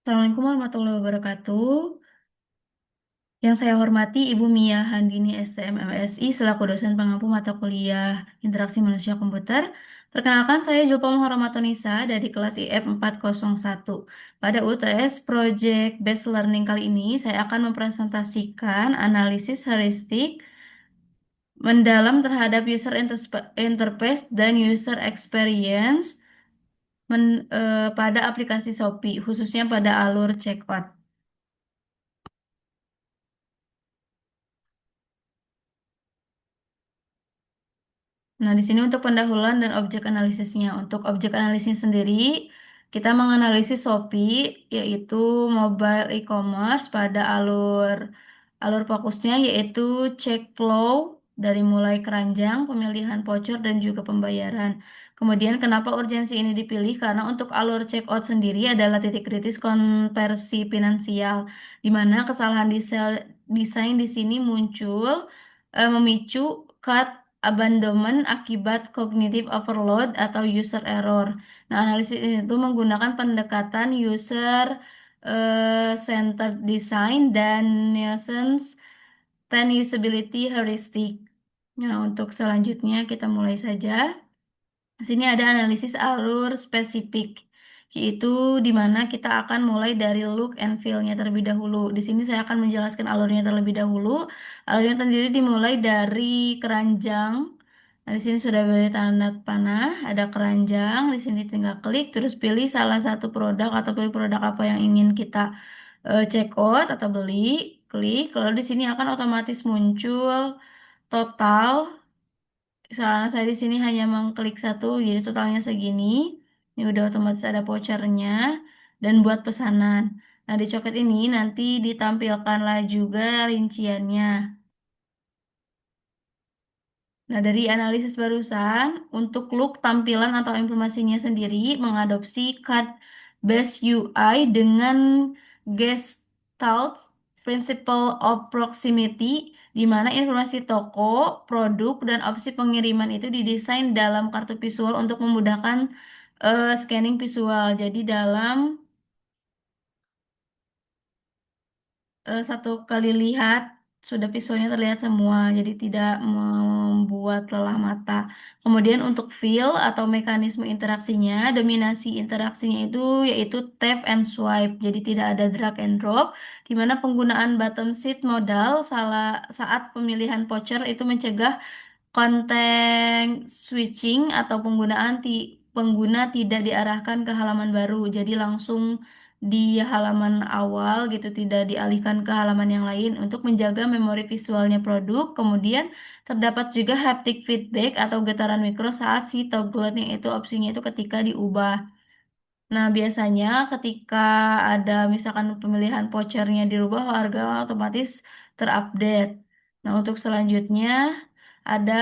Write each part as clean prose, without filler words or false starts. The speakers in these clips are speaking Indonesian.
Assalamualaikum warahmatullahi wabarakatuh. Yang saya hormati Ibu Mia Handini STM MSI selaku dosen pengampu mata kuliah Interaksi Manusia Komputer. Perkenalkan saya Julpa Muharamatunisa dari kelas IF 401. Pada UTS Project Based Learning kali ini saya akan mempresentasikan analisis heuristik mendalam terhadap user interface dan user experience pada aplikasi Shopee, khususnya pada alur checkout. Nah, di sini untuk pendahuluan dan objek analisisnya. Untuk objek analisisnya sendiri, kita menganalisis Shopee, yaitu mobile e-commerce pada alur fokusnya, yaitu check flow dari mulai keranjang, pemilihan voucher, dan juga pembayaran. Kemudian, kenapa urgensi ini dipilih? Karena untuk alur checkout sendiri adalah titik kritis konversi finansial, di mana kesalahan desain di sini memicu cart abandonment akibat cognitive overload atau user error. Nah, analisis ini itu menggunakan pendekatan user centered design dan Nielsen's 10 usability heuristic. Nah, untuk selanjutnya kita mulai saja. Di sini ada analisis alur spesifik, yaitu di mana kita akan mulai dari look and feel-nya terlebih dahulu. Di sini saya akan menjelaskan alurnya terlebih dahulu. Alurnya sendiri dimulai dari keranjang. Nah, di sini sudah beri tanda panah, ada keranjang. Di sini tinggal klik, terus pilih salah satu produk atau pilih produk apa yang ingin kita check out atau beli. Klik, lalu di sini akan otomatis muncul total. Soalnya saya di sini hanya mengklik satu, jadi totalnya segini. Ini udah otomatis ada vouchernya dan buat pesanan. Nah, di Coket ini nanti ditampilkanlah juga rinciannya. Nah, dari analisis barusan, untuk look tampilan atau informasinya sendiri mengadopsi card based UI dengan Gestalt Principle of Proximity, di mana informasi toko, produk, dan opsi pengiriman itu didesain dalam kartu visual untuk memudahkan scanning visual. Jadi dalam satu kali lihat sudah visualnya terlihat semua, jadi tidak membuat lelah mata. Kemudian untuk feel atau mekanisme interaksinya, dominasi interaksinya itu yaitu tap and swipe, jadi tidak ada drag and drop, di mana penggunaan button seat modal saat pemilihan voucher itu mencegah konten switching atau pengguna tidak diarahkan ke halaman baru, jadi langsung di halaman awal gitu, tidak dialihkan ke halaman yang lain untuk menjaga memori visualnya produk. Kemudian terdapat juga haptic feedback atau getaran mikro saat si toggle-nya itu opsinya itu ketika diubah. Nah, biasanya ketika ada misalkan pemilihan vouchernya dirubah, harga otomatis terupdate. Nah, untuk selanjutnya ada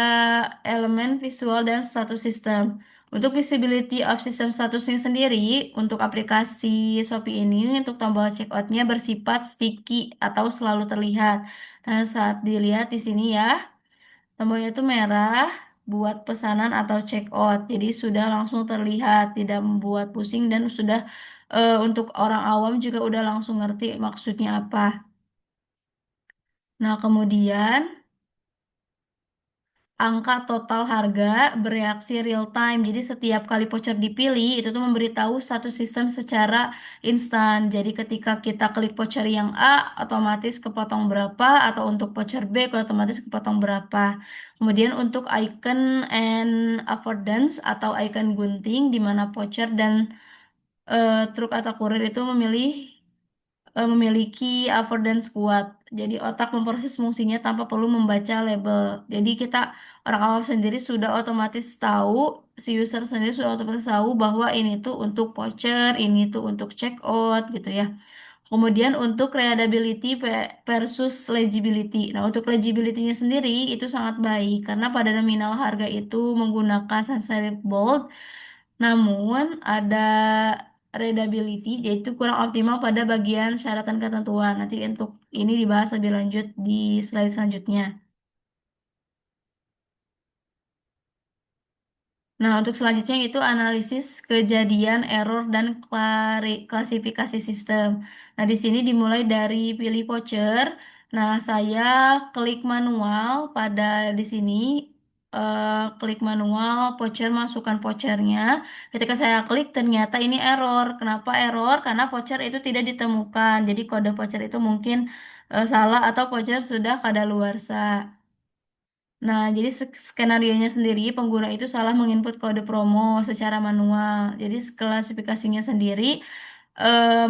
elemen visual dan status system. Untuk visibility of system statusnya sendiri, untuk aplikasi Shopee ini, untuk tombol checkoutnya bersifat sticky atau selalu terlihat. Nah, saat dilihat di sini ya, tombolnya itu merah buat pesanan atau check out. Jadi sudah langsung terlihat, tidak membuat pusing dan sudah untuk orang awam juga udah langsung ngerti maksudnya apa. Nah, kemudian angka total harga bereaksi real time. Jadi setiap kali voucher dipilih itu tuh memberitahu satu sistem secara instan. Jadi ketika kita klik voucher yang A, otomatis kepotong berapa, atau untuk voucher B otomatis kepotong berapa. Kemudian untuk icon and affordance atau icon gunting di mana voucher dan truk atau kurir itu memiliki affordance kuat. Jadi otak memproses fungsinya tanpa perlu membaca label. Jadi kita orang awam sendiri sudah otomatis tahu, si user sendiri sudah otomatis tahu bahwa ini tuh untuk voucher, ini tuh untuk check out gitu ya. Kemudian untuk readability versus legibility. Nah, untuk legibility-nya sendiri itu sangat baik karena pada nominal harga itu menggunakan sans serif bold, namun ada readability yaitu kurang optimal pada bagian syarat dan ketentuan. Nanti untuk ini dibahas lebih lanjut di slide selanjutnya. Nah, untuk selanjutnya itu analisis kejadian error dan klasifikasi sistem. Nah, di sini dimulai dari pilih voucher. Nah, saya klik manual pada di sini klik manual voucher, masukkan vouchernya. Ketika saya klik ternyata ini error. Kenapa error? Karena voucher itu tidak ditemukan. Jadi kode voucher itu mungkin salah atau voucher sudah kadaluarsa. Nah, jadi skenarionya sendiri pengguna itu salah menginput kode promo secara manual. Jadi klasifikasinya sendiri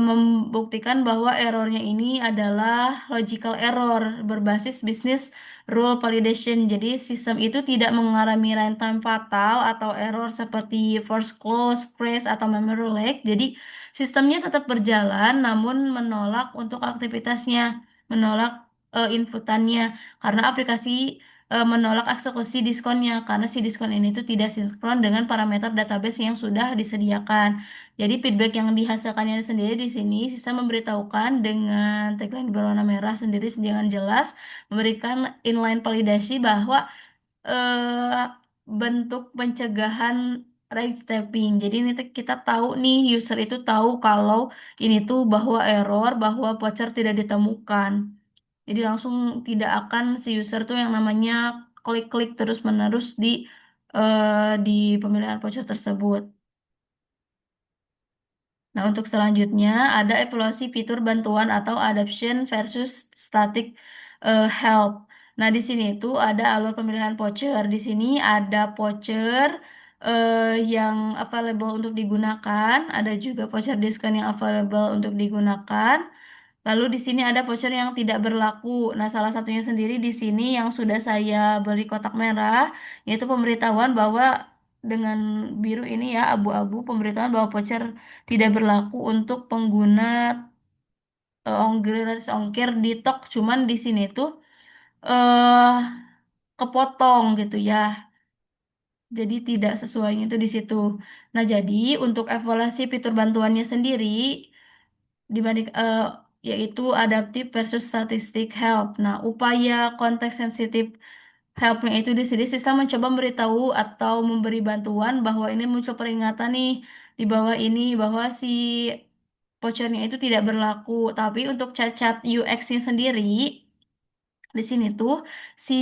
membuktikan bahwa errornya ini adalah logical error berbasis business rule validation. Jadi sistem itu tidak mengalami runtime fatal atau error seperti force close, crash, atau memory leak. Jadi sistemnya tetap berjalan namun menolak untuk aktivitasnya, menolak inputannya karena aplikasi menolak eksekusi diskonnya karena si diskon ini tuh tidak sinkron dengan parameter database yang sudah disediakan. Jadi feedback yang dihasilkannya sendiri di sini sistem memberitahukan dengan tagline berwarna merah sendiri dengan jelas memberikan inline validasi bahwa eh, bentuk pencegahan rate stepping. Jadi ini tuh kita tahu nih user itu tahu kalau ini tuh bahwa error, bahwa voucher tidak ditemukan. Jadi langsung tidak akan si user tuh yang namanya klik-klik terus-menerus di pemilihan voucher tersebut. Nah, untuk selanjutnya ada evaluasi fitur bantuan atau adoption versus static help. Nah, di sini itu ada alur pemilihan voucher. Di sini ada voucher yang available untuk digunakan, ada juga voucher diskon yang available untuk digunakan. Lalu di sini ada voucher yang tidak berlaku. Nah, salah satunya sendiri di sini yang sudah saya beri kotak merah, yaitu pemberitahuan bahwa dengan biru ini ya, abu-abu pemberitahuan bahwa voucher tidak berlaku untuk pengguna ongkir gratis ongkir di Tok. Cuman di sini tuh eh kepotong gitu ya. Jadi tidak sesuainya itu di situ. Nah, jadi untuk evaluasi fitur bantuannya sendiri dibanding yaitu adaptive versus statistic help. Nah, upaya konteks sensitif helpnya itu di sini sistem mencoba memberitahu atau memberi bantuan bahwa ini muncul peringatan nih di bawah ini bahwa si vouchernya itu tidak berlaku. Tapi untuk cacat UX-nya sendiri di sini tuh si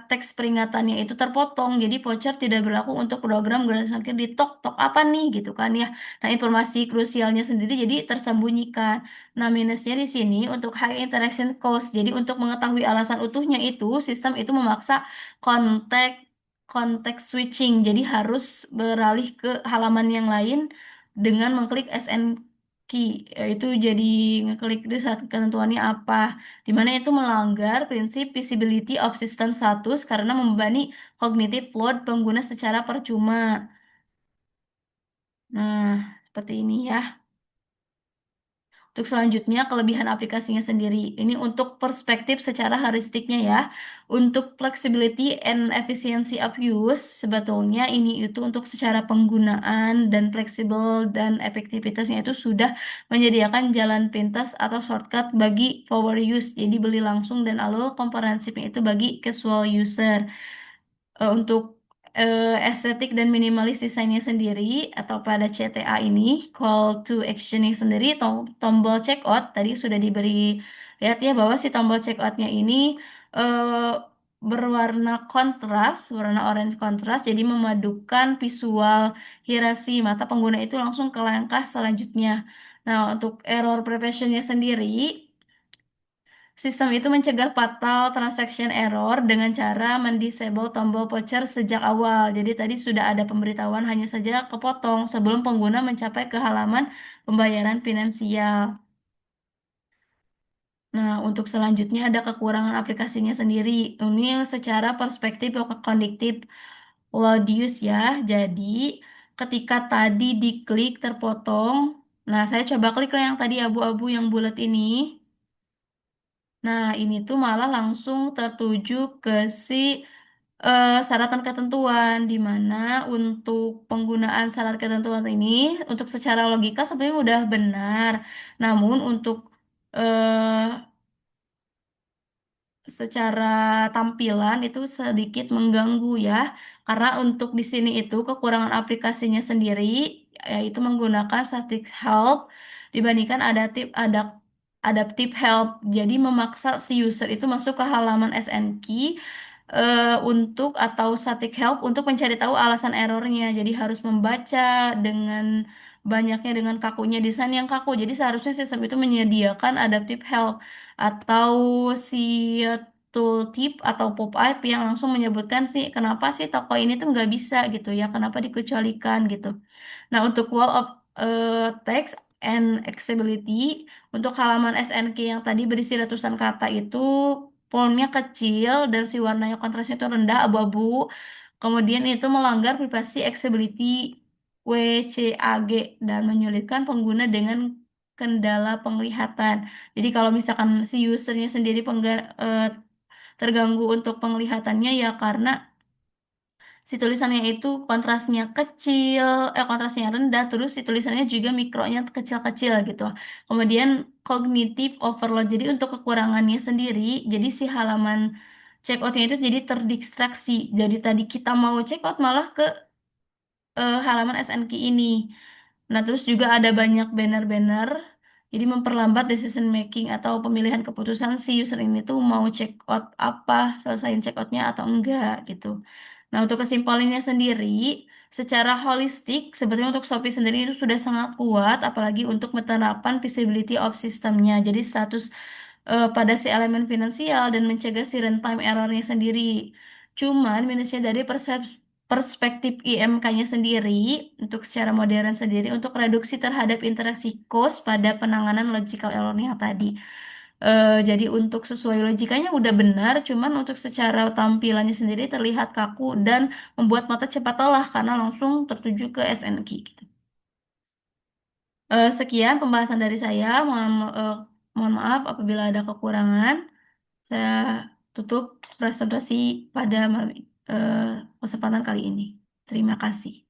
teks peringatannya itu terpotong, jadi voucher tidak berlaku untuk program gratis parkir di tok tok apa nih gitu kan ya. Nah, informasi krusialnya sendiri jadi tersembunyikan. Nah, minusnya di sini untuk high interaction cost. Jadi untuk mengetahui alasan utuhnya itu sistem itu memaksa konteks konteks switching. Jadi harus beralih ke halaman yang lain dengan mengklik SN key. Itu jadi ngeklik di saat ketentuannya apa di mana itu melanggar prinsip visibility of system status karena membebani cognitive load pengguna secara percuma. Nah, seperti ini ya. Untuk selanjutnya, kelebihan aplikasinya sendiri. Ini untuk perspektif secara heuristiknya ya. Untuk flexibility and efficiency of use, sebetulnya ini itu untuk secara penggunaan dan fleksibel dan efektivitasnya itu sudah menyediakan jalan pintas atau shortcut bagi power use. Jadi beli langsung dan alur komprehensifnya itu bagi casual user untuk estetik dan minimalis desainnya sendiri atau pada CTA ini call to actionnya sendiri tombol checkout tadi sudah diberi lihat ya bahwa si tombol checkoutnya ini eh, berwarna kontras warna orange kontras jadi memadukan visual hierarki mata pengguna itu langsung ke langkah selanjutnya. Nah, untuk error preventionnya sendiri sistem itu mencegah fatal transaction error dengan cara mendisable tombol voucher sejak awal. Jadi tadi sudah ada pemberitahuan hanya saja kepotong sebelum pengguna mencapai ke halaman pembayaran finansial. Nah, untuk selanjutnya ada kekurangan aplikasinya sendiri. Ini secara perspektif kognitif load use ya. Jadi ketika tadi diklik terpotong, nah saya coba klik yang tadi abu-abu yang bulat ini. Nah, ini tuh malah langsung tertuju ke si syaratan ketentuan, di mana untuk penggunaan syarat ketentuan ini, untuk secara logika sebenarnya udah benar. Namun untuk eh, secara tampilan itu sedikit mengganggu ya. Karena untuk di sini itu kekurangan aplikasinya sendiri yaitu menggunakan static help dibandingkan adaptive help. Jadi memaksa si user itu masuk ke halaman SNKey untuk atau static help untuk mencari tahu alasan errornya. Jadi harus membaca dengan banyaknya dengan kakunya desain yang kaku. Jadi seharusnya sistem itu menyediakan adaptive help atau si tooltip atau pop-up yang langsung menyebutkan sih kenapa sih toko ini tuh nggak bisa gitu ya, kenapa dikecualikan gitu. Nah, untuk wall of text and accessibility, untuk halaman SNK yang tadi berisi ratusan kata itu, fontnya kecil dan si warnanya kontrasnya itu rendah, abu-abu. Kemudian itu melanggar privasi accessibility WCAG dan menyulitkan pengguna dengan kendala penglihatan. Jadi kalau misalkan si usernya sendiri terganggu untuk penglihatannya ya karena si tulisannya itu kontrasnya kecil, kontrasnya rendah, terus si tulisannya juga mikronya kecil-kecil gitu. Kemudian cognitive overload, jadi untuk kekurangannya sendiri, jadi si halaman checkoutnya itu jadi terdistraksi. Jadi tadi kita mau checkout malah ke halaman SNK ini. Nah, terus juga ada banyak banner-banner, jadi memperlambat decision making atau pemilihan keputusan si user ini tuh mau check out apa, selesaiin check outnya atau enggak gitu. Nah, untuk kesimpulannya sendiri, secara holistik, sebetulnya untuk Shopee sendiri itu sudah sangat kuat, apalagi untuk penerapan visibility of sistemnya. Jadi status pada si elemen finansial dan mencegah si runtime errornya sendiri. Cuman minusnya dari perspektif IMK-nya sendiri, untuk secara modern sendiri, untuk reduksi terhadap interaksi cost pada penanganan logical error-nya tadi. Jadi untuk sesuai logikanya udah benar, cuman untuk secara tampilannya sendiri terlihat kaku dan membuat mata cepat lelah karena langsung tertuju ke SNK gitu. Sekian pembahasan dari saya. Mohon maaf apabila ada kekurangan. Saya tutup presentasi pada kesempatan kali ini. Terima kasih.